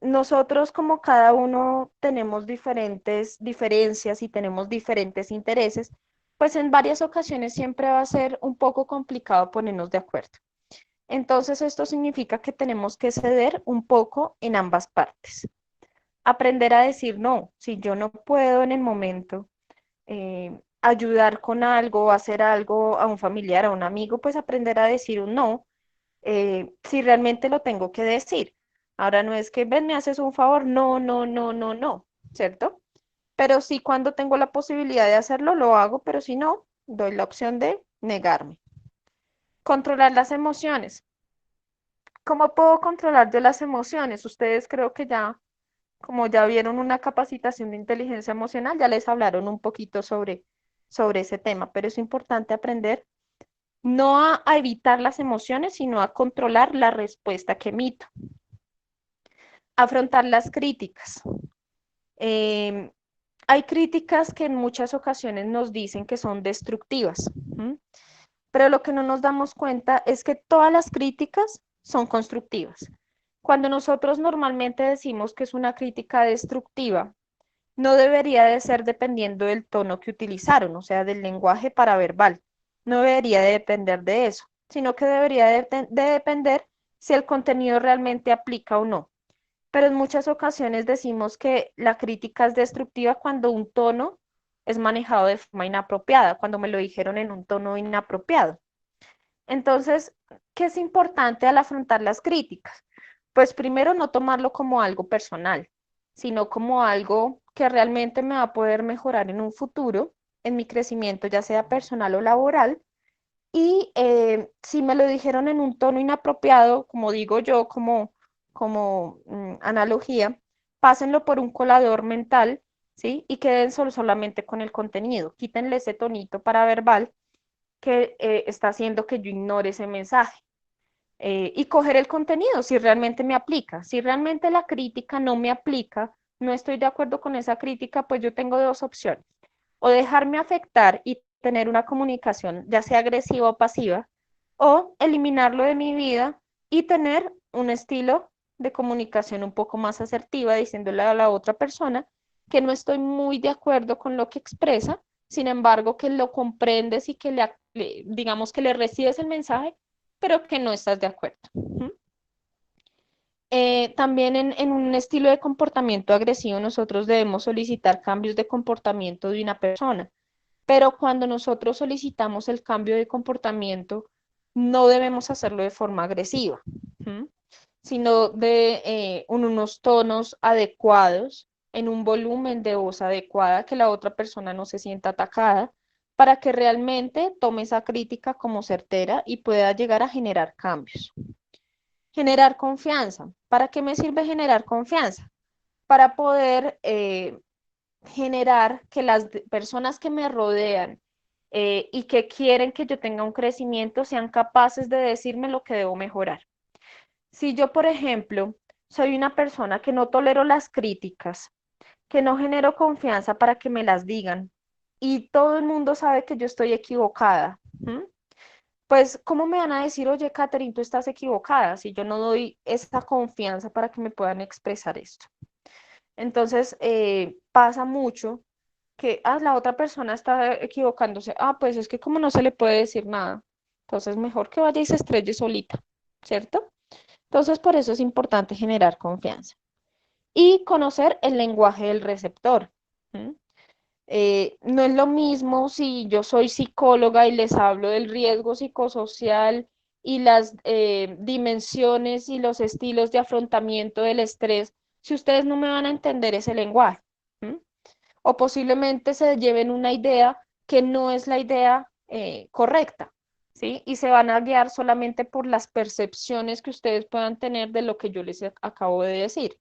A: Nosotros como cada uno tenemos diferentes diferencias y tenemos diferentes intereses, pues en varias ocasiones siempre va a ser un poco complicado ponernos de acuerdo. Entonces esto significa que tenemos que ceder un poco en ambas partes. Aprender a decir no, si yo no puedo en el momento ayudar con algo, hacer algo a un familiar, a un amigo, pues aprender a decir un no, si realmente lo tengo que decir. Ahora no es que, ven, me haces un favor, no, no, no, no, no, ¿cierto? Pero sí cuando tengo la posibilidad de hacerlo, lo hago, pero si no, doy la opción de negarme. Controlar las emociones. ¿Cómo puedo controlar yo las emociones? Ustedes creo que ya, como ya vieron una capacitación de inteligencia emocional, ya les hablaron un poquito sobre ese tema, pero es importante aprender no a evitar las emociones, sino a controlar la respuesta que emito. Afrontar las críticas. Eh, Hay críticas que en muchas ocasiones nos dicen que son destructivas, ¿m? Pero lo que no nos damos cuenta es que todas las críticas son constructivas. Cuando nosotros normalmente decimos que es una crítica destructiva, no debería de ser dependiendo del tono que utilizaron, o sea, del lenguaje paraverbal. No debería de depender de eso, sino que debería de depender si el contenido realmente aplica o no. Pero en muchas ocasiones decimos que la crítica es destructiva cuando un tono es manejado de forma inapropiada, cuando me lo dijeron en un tono inapropiado. Entonces, ¿qué es importante al afrontar las críticas? Pues primero no tomarlo como algo personal, sino como algo que realmente me va a poder mejorar en un futuro, en mi crecimiento, ya sea personal o laboral. Y si me lo dijeron en un tono inapropiado, como digo yo, como analogía, pásenlo por un colador mental, ¿sí? Y queden solamente con el contenido. Quítenle ese tonito para verbal que está haciendo que yo ignore ese mensaje. Y coger el contenido, si realmente me aplica. Si realmente la crítica no me aplica, no estoy de acuerdo con esa crítica, pues yo tengo dos opciones. O dejarme afectar y tener una comunicación, ya sea agresiva o pasiva, o eliminarlo de mi vida y tener un estilo de comunicación un poco más asertiva, diciéndole a la otra persona que no estoy muy de acuerdo con lo que expresa, sin embargo, que lo comprendes y que digamos que le recibes el mensaje, pero que no estás de acuerdo. También en un estilo de comportamiento agresivo, nosotros debemos solicitar cambios de comportamiento de una persona, pero cuando nosotros solicitamos el cambio de comportamiento, no debemos hacerlo de forma agresiva, sino en unos tonos adecuados, en un volumen de voz adecuada, que la otra persona no se sienta atacada, para que realmente tome esa crítica como certera y pueda llegar a generar cambios. Generar confianza. ¿Para qué me sirve generar confianza? Para poder generar que las personas que me rodean y que quieren que yo tenga un crecimiento sean capaces de decirme lo que debo mejorar. Si yo, por ejemplo, soy una persona que no tolero las críticas, que no genero confianza para que me las digan y todo el mundo sabe que yo estoy equivocada, pues, ¿cómo me van a decir, oye, Catherine, tú estás equivocada si yo no doy esta confianza para que me puedan expresar esto? Entonces, pasa mucho que, la otra persona está equivocándose. Pues es que como no se le puede decir nada, entonces mejor que vaya y se estrelle solita, ¿cierto? Entonces, por eso es importante generar confianza y conocer el lenguaje del receptor. ¿M? No es lo mismo si yo soy psicóloga y les hablo del riesgo psicosocial y las dimensiones y los estilos de afrontamiento del estrés, si ustedes no me van a entender ese lenguaje. ¿M? O posiblemente se lleven una idea que no es la idea correcta, ¿sí? Y se van a guiar solamente por las percepciones que ustedes puedan tener de lo que yo les acabo de decir.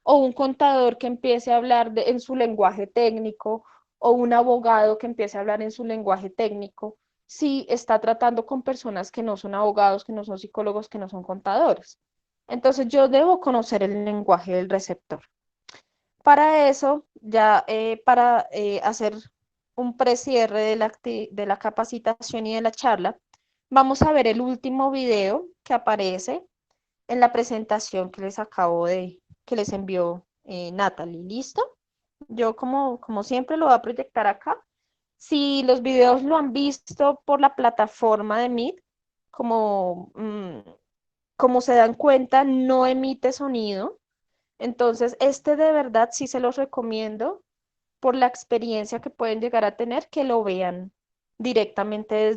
A: O un contador que empiece a hablar en su lenguaje técnico, o un abogado que empiece a hablar en su lenguaje técnico, si está tratando con personas que no son abogados, que no son psicólogos, que no son contadores. Entonces yo debo conocer el lenguaje del receptor. Para eso, ya para hacer un precierre de la capacitación y de la charla, vamos a ver el último video que aparece en la presentación que les que les envió Natalie. ¿Listo? Yo como siempre lo voy a proyectar acá. Si los videos lo han visto por la plataforma de Meet, como, como se dan cuenta, no emite sonido. Entonces, este de verdad sí se los recomiendo por la experiencia que pueden llegar a tener, que lo vean directamente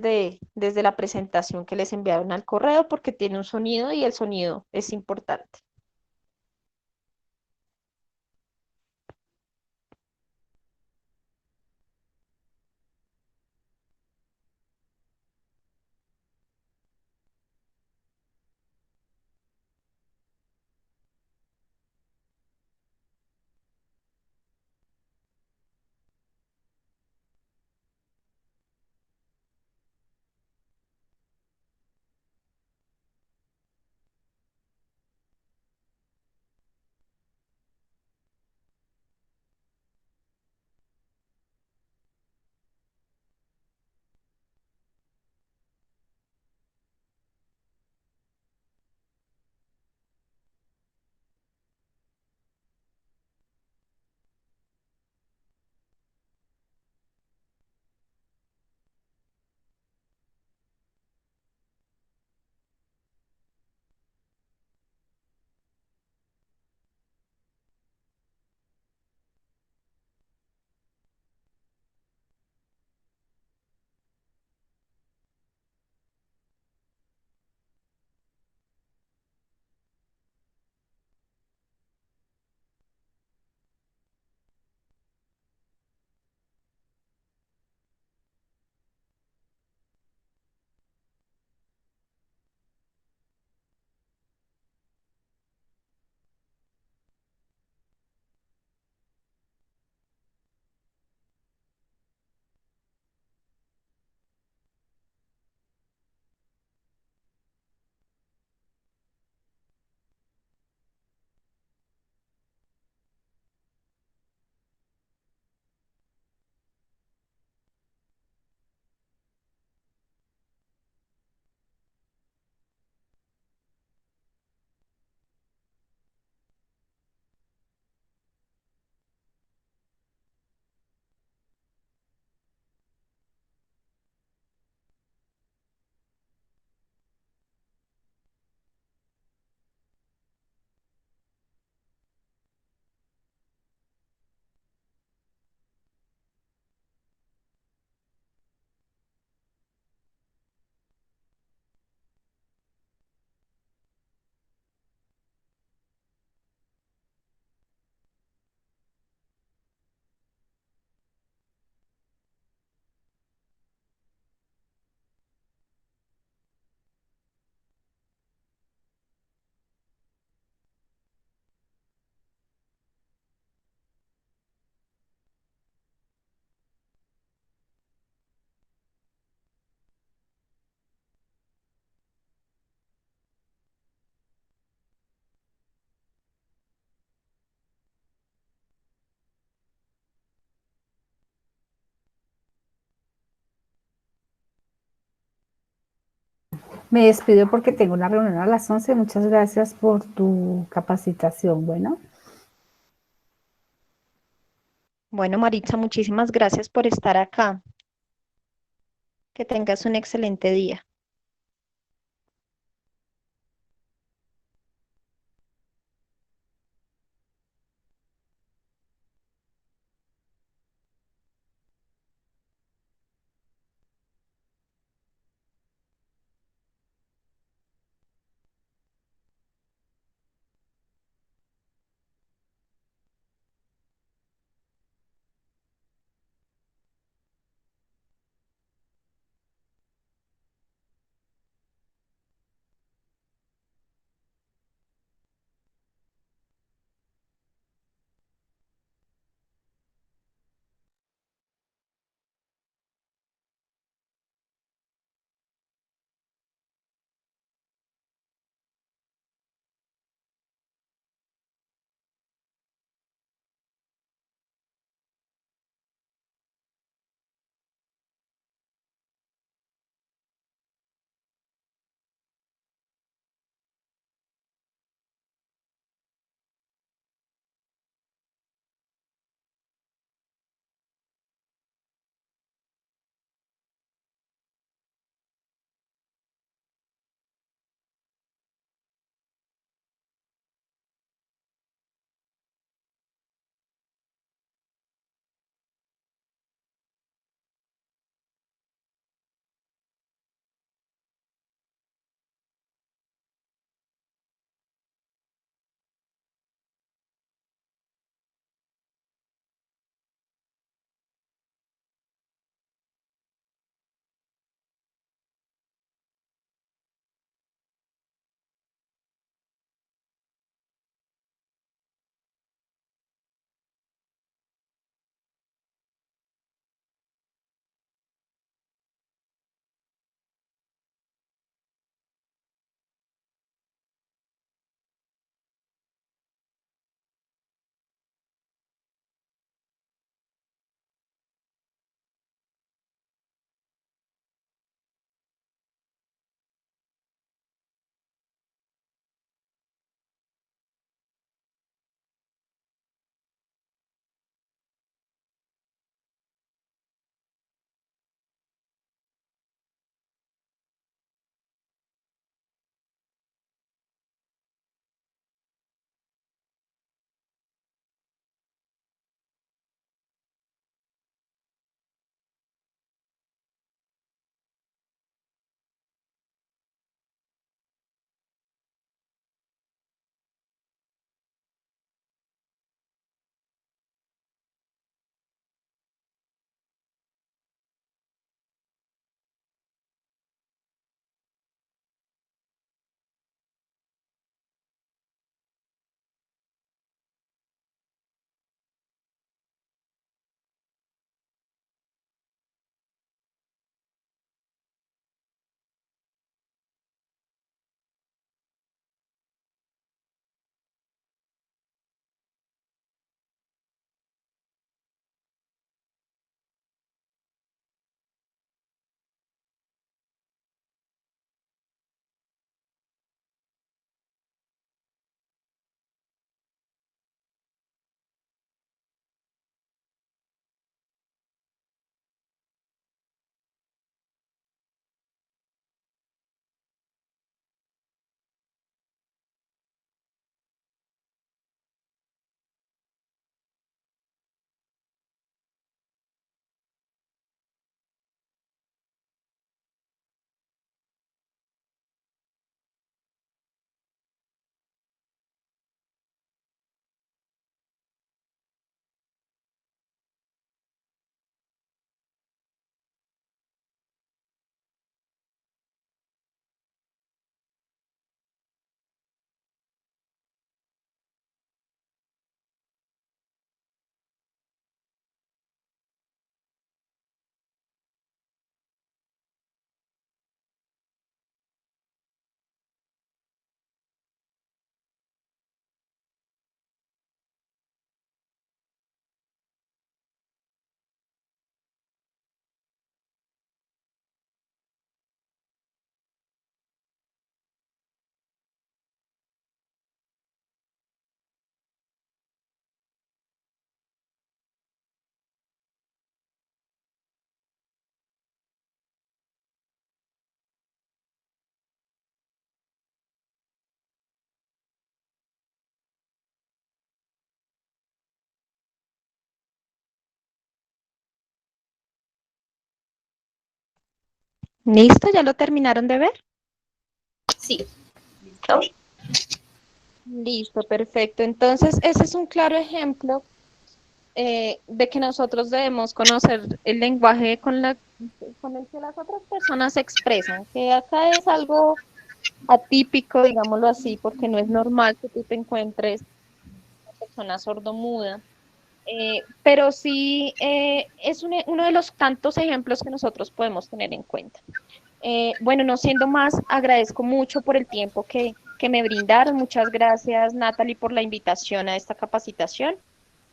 A: desde la presentación que les enviaron al correo, porque tiene un sonido y el sonido es importante.
B: Me despido porque tengo una reunión a las 11. Muchas gracias por tu capacitación. Bueno,
A: Bueno, Maritza, muchísimas gracias por estar acá. Que tengas un excelente día. ¿Listo? ¿Ya lo terminaron de ver?
C: Sí,
G: ¿Listo?
A: Listo, perfecto. Entonces, ese es un claro ejemplo de que nosotros debemos conocer el lenguaje con el que las otras personas se expresan, que acá es algo atípico, digámoslo así, porque no es normal que tú te encuentres una persona sordomuda. Pero sí es uno de los tantos ejemplos que nosotros podemos tener en cuenta. Bueno, no siendo más, agradezco mucho por el tiempo que me brindaron. Muchas gracias, Natalie, por la invitación a esta capacitación.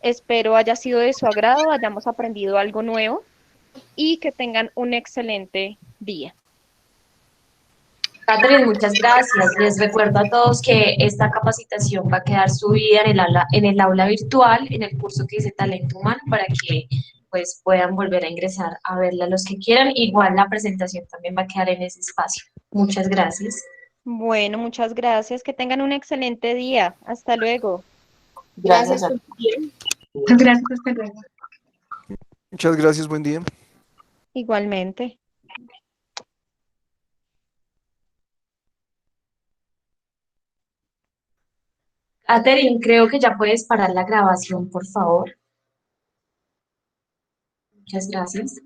A: Espero haya sido de su agrado, hayamos aprendido algo nuevo y que tengan un excelente día.
G: Catherine, muchas gracias. Les recuerdo a todos que esta capacitación va a quedar subida en el aula virtual, en el curso que dice Talento Humano, para que pues puedan volver a ingresar a verla los que quieran. Igual la presentación también va a quedar en ese espacio. Muchas gracias.
A: Bueno, muchas gracias. Que tengan un excelente día. Hasta luego.
G: Gracias
C: gracias
G: a
C: por tu tiempo.
E: Muchas gracias, hasta luego.
H: Muchas gracias, buen día.
A: Igualmente.
G: Catherine, creo que ya puedes parar la grabación, por favor. Muchas gracias.